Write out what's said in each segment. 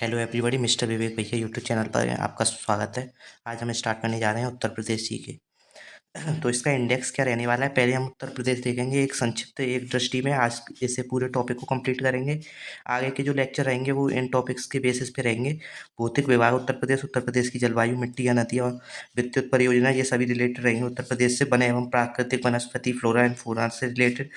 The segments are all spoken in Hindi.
हेलो एवरीबॉडी, मिस्टर विवेक भैया यूट्यूब चैनल पर आपका स्वागत है। आज हम स्टार्ट करने जा रहे हैं उत्तर प्रदेश जी के। तो इसका इंडेक्स क्या रहने वाला है, पहले हम उत्तर प्रदेश देखेंगे एक संक्षिप्त एक दृष्टि में। आज इसे पूरे टॉपिक को कंप्लीट करेंगे। आगे के जो लेक्चर रहेंगे वो इन टॉपिक्स के बेसिस पे रहेंगे। भौतिक विभाग उत्तर प्रदेश की जलवायु, मिट्टी या नदी और विद्युत परियोजना, ये सभी रिलेटेड रहेंगे उत्तर प्रदेश से बने एवं प्राकृतिक वनस्पति, फ्लोरा एंड फौना से रिलेटेड,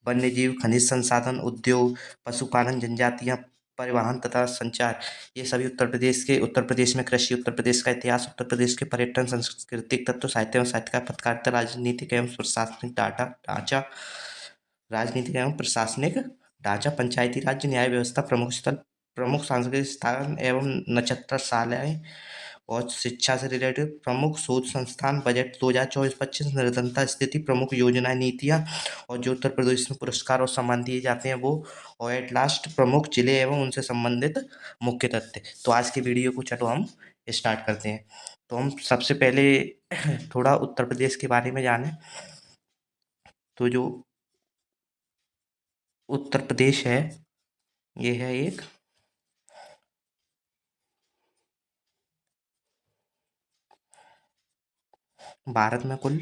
वन्य जीव, खनिज संसाधन, उद्योग, पशुपालन, जनजातियाँ, परिवहन तथा संचार, ये सभी उत्तर प्रदेश में कृषि, उत्तर प्रदेश का इतिहास, उत्तर प्रदेश के पर्यटन, सांस्कृतिक तत्व, साहित्य एवं साहित्यकार, पत्रकारिता, राजनीतिक एवं प्रशासनिक ढांचा, राजनीतिक एवं प्रशासनिक ढांचा, पंचायती राज, न्याय व्यवस्था, प्रमुख स्थल, प्रमुख सांस्कृतिक स्थान एवं नक्षत्रशालाएँ और शिक्षा से रिलेटेड प्रमुख शोध संस्थान, बजट 2024-25, निर्धनता स्थिति, प्रमुख योजनाएं, नीतियाँ और जो उत्तर प्रदेश में पुरस्कार और सम्मान दिए जाते हैं वो, और एट लास्ट प्रमुख जिले एवं उनसे संबंधित मुख्य तथ्य। तो आज की वीडियो को चलो हम स्टार्ट करते हैं। तो हम सबसे पहले थोड़ा उत्तर प्रदेश के बारे में जानें। तो जो उत्तर प्रदेश है, ये है एक भारत में कुल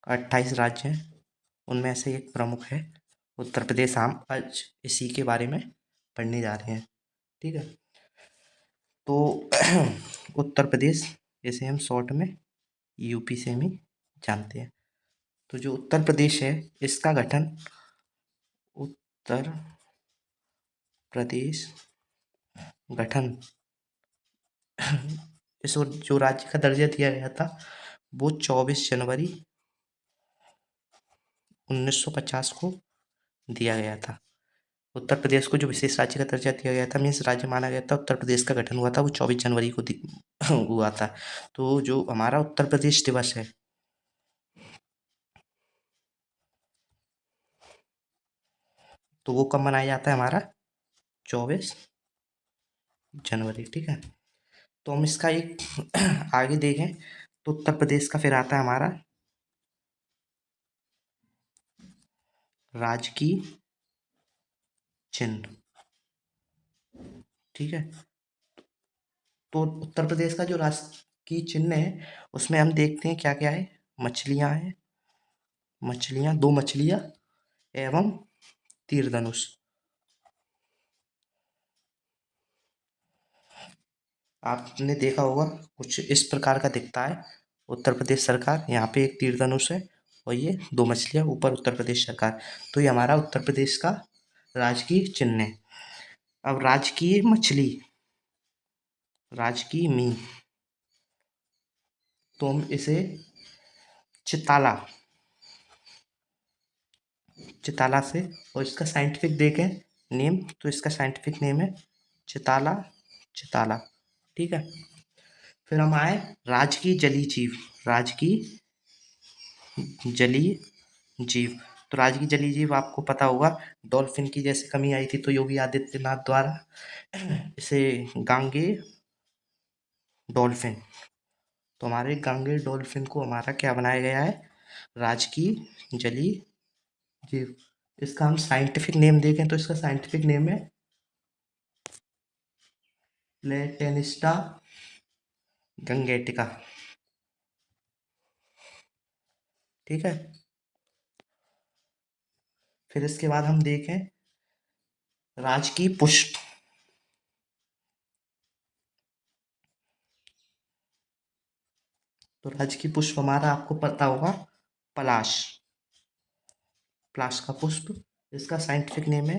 28 राज्य हैं, उनमें से एक प्रमुख है उत्तर प्रदेश। हम आज इसी के बारे में पढ़ने जा रहे हैं, ठीक है। तो उत्तर प्रदेश, इसे हम शॉर्ट में यूपी से भी जानते हैं। तो जो उत्तर प्रदेश है, इसका गठन उत्तर प्रदेश गठन इस जो राज्य का दर्जा दिया गया था वो 24 जनवरी 1950 को दिया गया था। उत्तर प्रदेश को जो विशेष राज्य का दर्जा दिया गया था, मीन्स राज्य माना गया था, उत्तर प्रदेश का गठन हुआ था वो 24 जनवरी को हुआ था। तो जो हमारा उत्तर प्रदेश दिवस है, तो वो कब मनाया जाता है हमारा? 24 जनवरी, ठीक है। तो हम इसका एक आगे देखें तो उत्तर प्रदेश का फिर आता है हमारा राजकीय चिन्ह, ठीक है। तो उत्तर प्रदेश का जो राजकीय चिन्ह है उसमें हम देखते हैं क्या क्या है। मछलियाँ हैं, मछलियाँ, दो मछलियाँ एवं तीर धनुष। आपने देखा होगा कुछ इस प्रकार का दिखता है उत्तर प्रदेश सरकार। यहाँ पे एक तीर धनुष है और ये दो मछलियाँ, ऊपर उत्तर प्रदेश सरकार। तो ये हमारा उत्तर प्रदेश का राजकीय चिन्ह है। अब राजकीय मछली, राजकीय मीन, तो हम इसे चिताला, चिताला से, और इसका साइंटिफिक देखें नेम तो इसका साइंटिफिक नेम है चिताला, चिताला, ठीक है। फिर हम आए राजकीय जलीय जीव, राजकीय जलीय जीव। तो राजकीय जलीय जीव आपको पता होगा, डॉल्फिन की जैसे कमी आई थी तो योगी आदित्यनाथ द्वारा इसे गांगे डॉल्फिन, तो हमारे गांगे डॉल्फिन को हमारा क्या बनाया गया है? राजकीय जलीय जीव। इसका हम साइंटिफिक नेम देखें तो इसका साइंटिफिक नेम है प्लेटेनिस्टा गंगेटिका, ठीक है। फिर इसके बाद हम देखें राजकीय पुष्प, तो राजकीय पुष्प हमारा आपको पता होगा पलाश, पलाश का पुष्प। इसका साइंटिफिक नेम है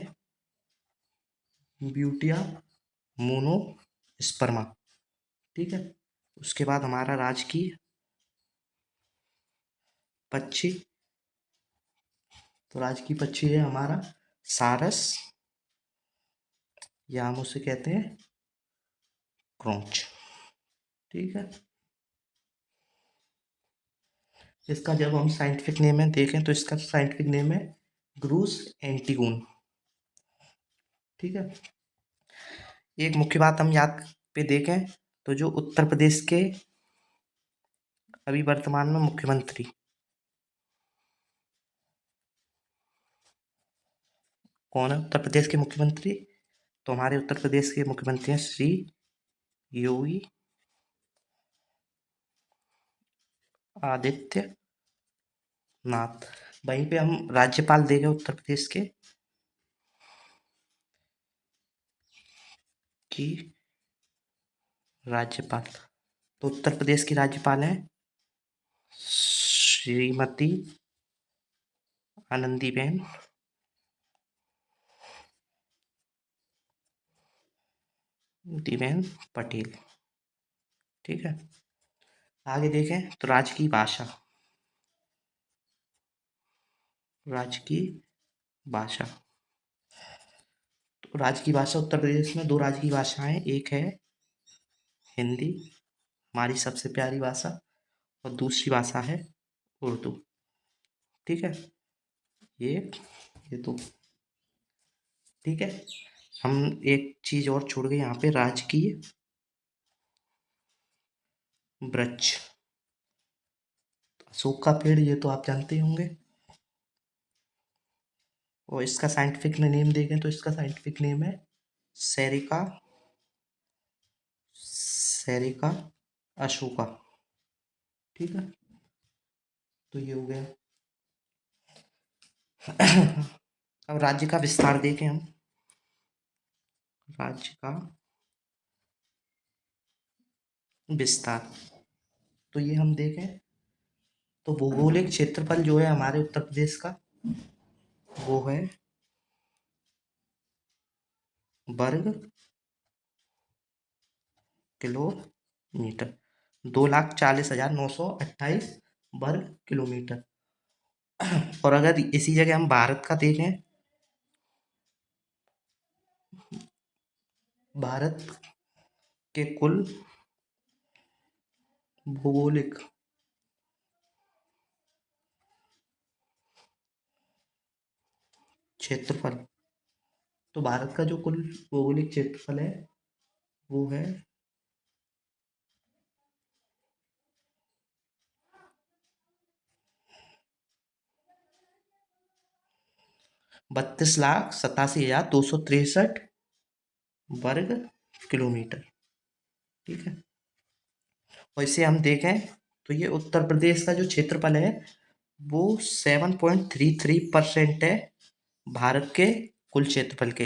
ब्यूटिया मोनोस्पर्मा, ठीक है। उसके बाद हमारा राजकीय पक्षी, तो राजकीय पक्षी है हमारा सारस, या हम उसे कहते हैं क्रोंच, ठीक है। इसका जब हम साइंटिफिक नेम है देखें तो इसका साइंटिफिक नेम है ग्रूस एंटीगोन, ठीक है। एक मुख्य बात हम याद पे देखें तो जो उत्तर प्रदेश के अभी वर्तमान में मुख्यमंत्री कौन है? उत्तर प्रदेश के मुख्यमंत्री तो हमारे उत्तर प्रदेश के मुख्यमंत्री हैं श्री योगी आदित्य नाथ। वहीं पे हम राज्यपाल देंगे उत्तर प्रदेश के की राज्यपाल। तो उत्तर प्रदेश की राज्यपाल हैं श्रीमती आनंदीबेन दीबेन पटेल। ठीक है, आगे देखें तो राजकीय भाषा। राजकीय भाषा, तो राजकीय भाषा उत्तर प्रदेश में दो राजकीय भाषाएं, एक है हिंदी, हमारी सबसे प्यारी भाषा, और दूसरी भाषा है उर्दू। ठीक है, ये तो ठीक है। हम एक चीज और छोड़ गए यहाँ पे, राजकीय वृक्ष। अशोक का पेड़, ये तो आप जानते ही होंगे। और इसका साइंटिफिक नेम देखें तो इसका साइंटिफिक नेम है सेरिका, सेरिका अशोका। ठीक है, तो ये हो गया। अब राज्य का विस्तार देखें हम। राज्य का विस्तार, तो ये हम देखें तो भौगोलिक क्षेत्रफल जो है हमारे उत्तर प्रदेश का, वो है वर्ग किलोमीटर, 2,40,928 वर्ग किलोमीटर। और अगर इसी जगह हम भारत का देखें, भारत के कुल भौगोलिक क्षेत्रफल, तो भारत का जो कुल भौगोलिक क्षेत्रफल है वो है 32,87,263 वर्ग किलोमीटर। ठीक है, और इसे हम देखें तो ये उत्तर प्रदेश का जो क्षेत्रफल है वो 7.33% है भारत के कुल क्षेत्रफल के।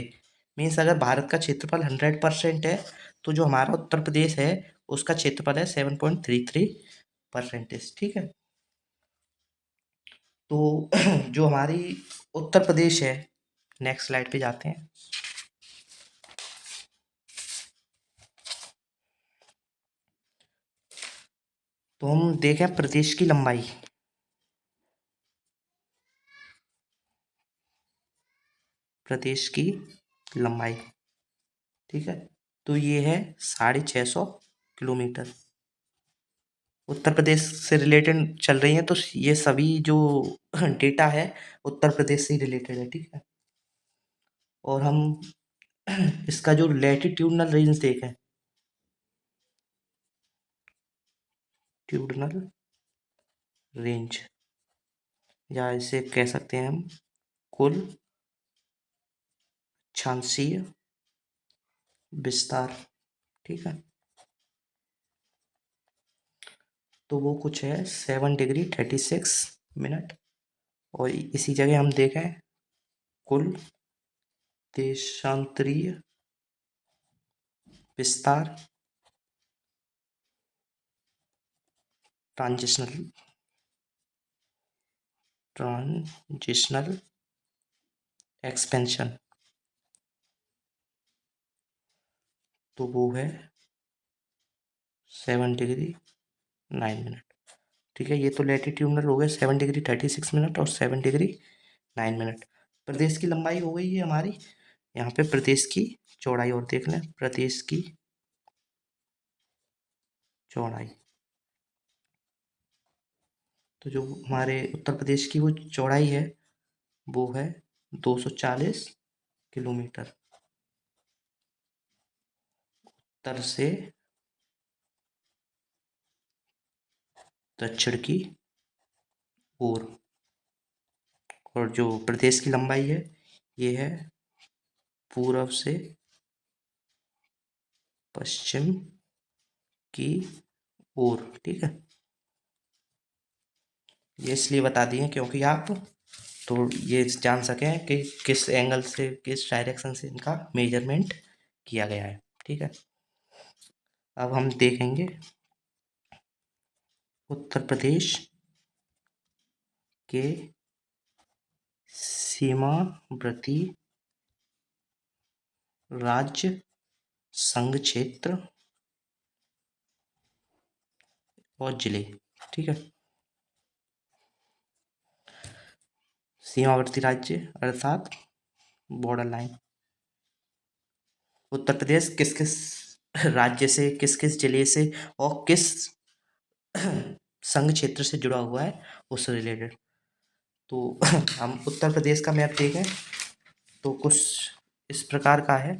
मीन्स अगर भारत का क्षेत्रफल 100% है, तो जो हमारा उत्तर प्रदेश है उसका क्षेत्रफल है 7.33%। ठीक है, तो जो हमारी उत्तर प्रदेश है, नेक्स्ट स्लाइड पे जाते हैं। तो हम देखें प्रदेश की लंबाई। प्रदेश की लंबाई, ठीक है, तो ये है 650 किलोमीटर। उत्तर प्रदेश से रिलेटेड चल रही हैं तो ये सभी जो डेटा है उत्तर प्रदेश से ही रिलेटेड है। ठीक है, और हम इसका जो लैटिट्यूडनल रेंज देखें, ट्यूडनल रेंज, या इसे कह सकते हैं हम कुल अक्षांशीय विस्तार। ठीक है, तो वो कुछ है 7 डिग्री 36 मिनट। और इसी जगह हम देखें कुल देशांतरीय विस्तार, ट्रांजिशनल ट्रांजिशनल एक्सपेंशन, तो वो है 7 डिग्री 9 मिनट। ठीक है, ये तो लैटिट्यूडनल हो गए 7 डिग्री 36 मिनट और 7 डिग्री 9 मिनट। प्रदेश की लंबाई हो गई है हमारी। यहाँ पे प्रदेश की चौड़ाई और देख लें, प्रदेश की चौड़ाई, तो जो हमारे उत्तर प्रदेश की वो चौड़ाई है वो है 240 किलोमीटर, उत्तर से दक्षिण की ओर। और जो प्रदेश की लंबाई है ये है पूर्व से पश्चिम की ओर। ठीक है, ये इसलिए बता दिए क्योंकि आप तो ये जान सकें कि किस एंगल से, किस डायरेक्शन से इनका मेजरमेंट किया गया है। ठीक है, अब हम देखेंगे उत्तर प्रदेश के सीमावर्ती राज्य, संघ क्षेत्र और जिले। ठीक है, सीमावर्ती राज्य अर्थात बॉर्डर लाइन। उत्तर प्रदेश किस किस राज्य से, किस किस जिले से और किस संघ क्षेत्र से जुड़ा हुआ है उससे रिलेटेड। तो हम उत्तर प्रदेश का मैप देखें तो कुछ इस प्रकार का है,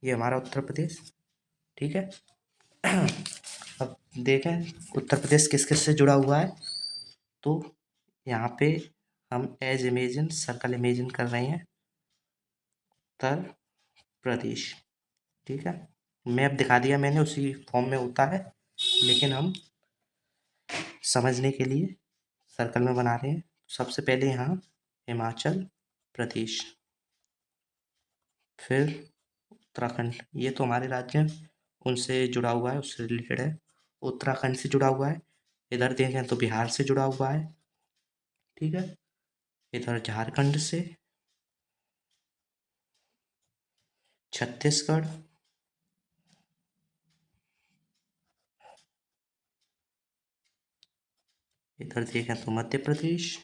ये हमारा उत्तर प्रदेश। ठीक है, अब देखें उत्तर प्रदेश किस किस से जुड़ा हुआ है। तो यहाँ पे हम एज इमेजिन सर्कल इमेजिन कर रहे हैं उत्तर प्रदेश। ठीक है, मैप दिखा दिया मैंने, उसी फॉर्म में होता है, लेकिन हम समझने के लिए सर्कल में बना रहे हैं। सबसे पहले यहाँ हिमाचल प्रदेश, फिर उत्तराखंड, ये तो हमारे राज्य हैं, उनसे जुड़ा हुआ है, उससे रिलेटेड है। उत्तराखंड से जुड़ा हुआ है। इधर देखें तो बिहार से जुड़ा हुआ है। ठीक है, इधर झारखंड से, छत्तीसगढ़, इधर देखें तो मध्य प्रदेश,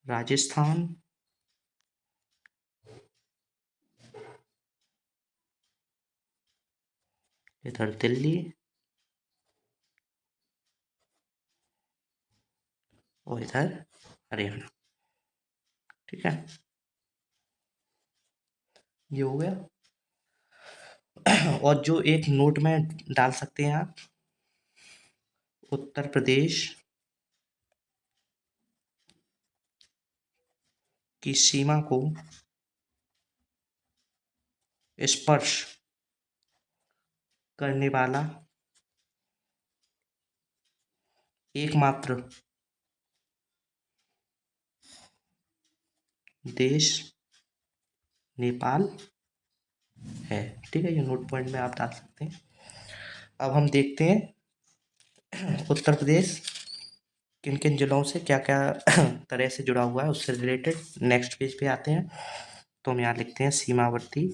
राजस्थान, इधर दिल्ली और इधर हरियाणा। ठीक है, ये हो गया। और जो एक नोट में डाल सकते हैं आप, उत्तर प्रदेश की सीमा को स्पर्श करने वाला एकमात्र देश नेपाल है। ठीक है, ये नोट पॉइंट में आप डाल सकते हैं। अब हम देखते हैं उत्तर प्रदेश किन किन जिलों से क्या क्या तरह से जुड़ा हुआ है, उससे रिलेटेड नेक्स्ट पेज पे आते हैं। तो हम यहाँ लिखते हैं सीमावर्ती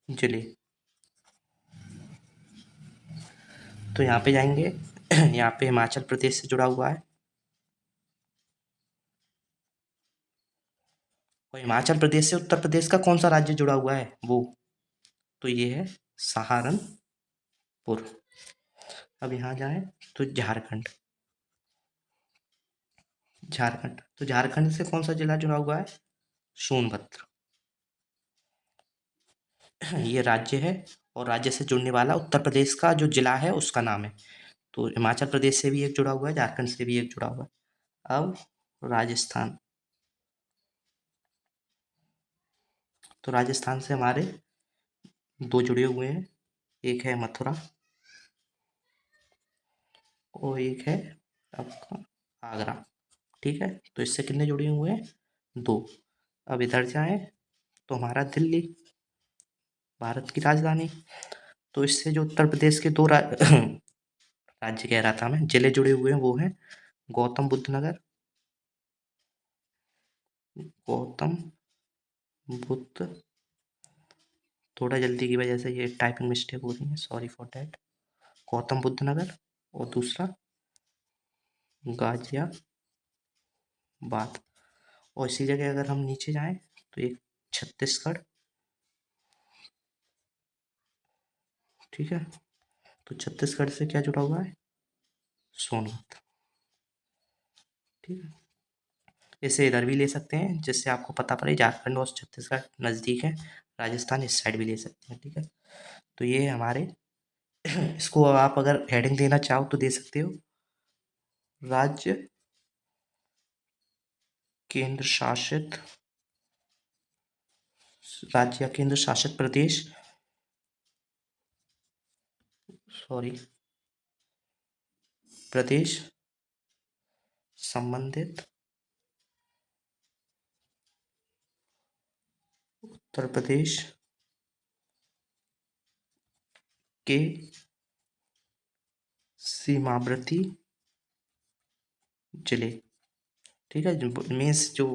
जिले। तो यहाँ पे जाएंगे यहाँ पे हिमाचल प्रदेश से जुड़ा हुआ है, और हिमाचल प्रदेश से उत्तर प्रदेश का कौन सा राज्य जुड़ा हुआ है वो, तो ये है सहारनपुर। अब यहाँ जाएं तो झारखंड, झारखंड तो झारखंड से कौन सा जिला जुड़ा हुआ है, सोनभद्र। ये राज्य है, और राज्य से जुड़ने वाला उत्तर प्रदेश का जो जिला है उसका नाम है। तो हिमाचल प्रदेश से भी एक जुड़ा हुआ है, झारखंड से भी एक जुड़ा हुआ है। अब राजस्थान, तो राजस्थान से हमारे दो जुड़े हुए हैं, एक है मथुरा और एक है आपका आगरा। ठीक है, तो इससे कितने जुड़े हुए हैं, दो। अब इधर जाएं तो हमारा दिल्ली, भारत की राजधानी। तो इससे जो उत्तर प्रदेश के दो राज्य कह रहा था मैं, जिले जुड़े हुए हैं, वो हैं गौतम बुद्ध नगर, गौतम बुद्ध, थोड़ा जल्दी की वजह से ये टाइपिंग मिस्टेक हो रही है, sorry for that. Gautam Buddh Nagar और दूसरा गाजियाबाद। और इसी जगह अगर हम नीचे जाएं तो एक छत्तीसगढ़। ठीक है, तो छत्तीसगढ़ से क्या जुड़ा हुआ है, सोनभद्र। ठीक है, इसे इधर भी ले सकते हैं जिससे आपको पता पड़े झारखंड और छत्तीसगढ़ नज़दीक है, राजस्थान इस साइड भी ले सकते हैं। ठीक है, तो ये हमारे इसको आप अगर हेडिंग देना चाहो तो दे सकते हो, राज्य केंद्र शासित राज्य या केंद्र शासित प्रदेश, सॉरी, प्रदेश संबंधित उत्तर प्रदेश के सीमावर्ती जिले। ठीक है, जो मीन्स जो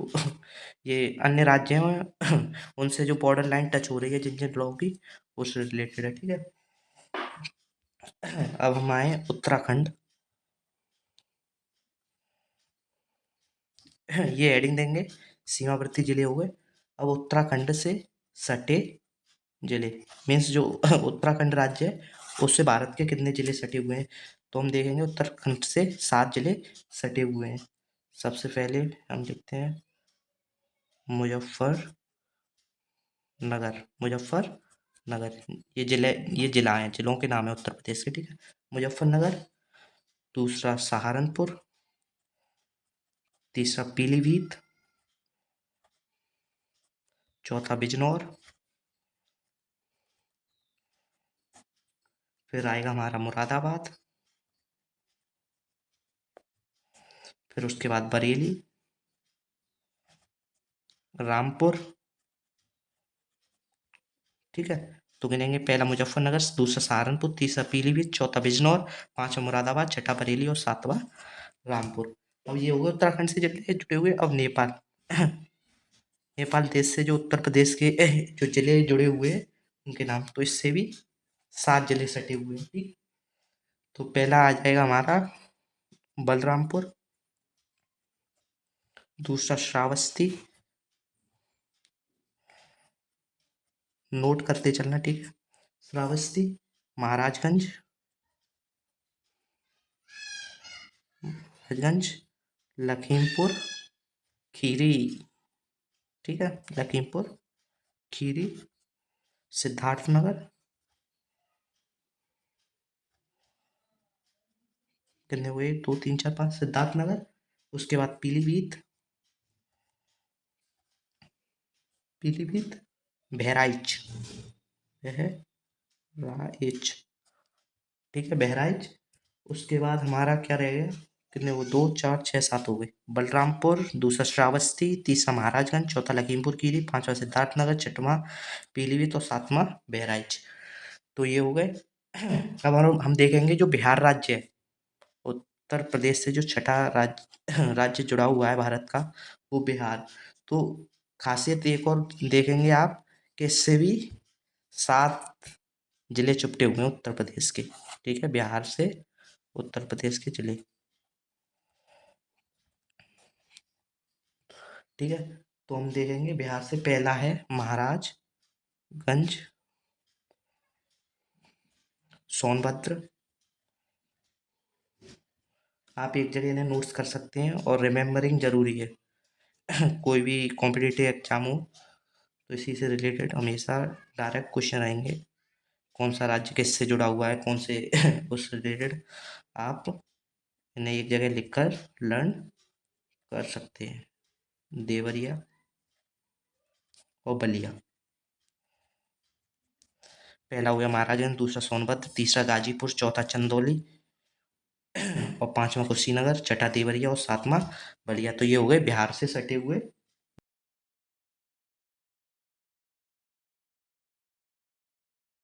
ये अन्य राज्य हैं उनसे जो बॉर्डर लाइन टच हो रही है जिन जिन लोगों की, उससे रिलेटेड है। ठीक है, अब हम आए उत्तराखंड। ये हेडिंग देंगे, सीमावर्ती जिले हो गए। अब उत्तराखंड से सटे जिले, मीन्स जो उत्तराखंड राज्य है उससे भारत के कितने जिले सटे हुए हैं, तो हम देखेंगे उत्तराखंड से 7 जिले सटे हुए हैं। सबसे पहले हम लिखते हैं मुजफ्फरनगर। मुजफ्फरनगर, ये जिला हैं, जिलों के नाम है उत्तर प्रदेश के। ठीक है, मुजफ्फरनगर। दूसरा सहारनपुर। तीसरा पीलीभीत। चौथा बिजनौर। फिर आएगा हमारा मुरादाबाद। फिर उसके बाद बरेली, रामपुर। ठीक है, तो गिनेंगे, पहला मुजफ्फरनगर, दूसरा सहारनपुर, तीसरा पीलीभीत, चौथा बिजनौर, पांचवा मुरादाबाद, छठा बरेली और सातवां रामपुर। अब ये हो गए उत्तराखंड से जिले जुड़े हुए। अब नेपाल नेपाल देश से जो उत्तर प्रदेश के जो जिले जुड़े हुए हैं उनके नाम, तो इससे भी 7 जिले सटे हुए हैं। ठीक, तो पहला आ जाएगा हमारा बलरामपुर। दूसरा श्रावस्ती, नोट करते चलना। ठीक है, श्रावस्ती, महाराजगंज, महाराजगंज, लखीमपुर खीरी। ठीक है, लखीमपुर खीरी, सिद्धार्थनगर, कितने हुए, 2 3 4 5, सिद्धार्थनगर। उसके बाद पीलीभीत, पीलीभीत, बहराइच, बहराइच। ठीक है, बहराइच। उसके बाद हमारा क्या रहेगा, कितने वो, 2 4 6 7 हो गए। बलरामपुर, दूसरा श्रावस्ती, तीसरा महाराजगंज, चौथा लखीमपुर खीरी, पांचवा सिद्धार्थनगर, छठवां पीलीभीत और सातवां बहराइच। तो ये हो गए। अब हम देखेंगे जो बिहार राज्य है, उत्तर प्रदेश से जो छठा राज्य राज्य जुड़ा हुआ है भारत का, वो बिहार। तो खासियत एक और देखेंगे आप कि इससे भी 7 जिले चुपटे हुए हैं उत्तर प्रदेश के। ठीक है, बिहार से उत्तर प्रदेश के जिले। ठीक है, तो हम देखेंगे बिहार से पहला है महाराजगंज, सोनभद्र। आप एक जगह इन्हें नोट्स कर सकते हैं और रिमेम्बरिंग जरूरी है। कोई भी कॉम्पिटिटिव एग्जाम हो तो इसी से रिलेटेड हमेशा डायरेक्ट क्वेश्चन आएंगे, कौन सा राज्य किससे जुड़ा हुआ है, कौन से उससे रिलेटेड आप इन्हें एक जगह लिखकर लर्न कर सकते हैं। देवरिया और बलिया, पहला हो गया महाराजगंज, दूसरा सोनभद्र, तीसरा गाजीपुर, चौथा चंदौली और पांचवा कुशीनगर, छठा देवरिया और सातवां बलिया। तो ये हो गए बिहार से सटे हुए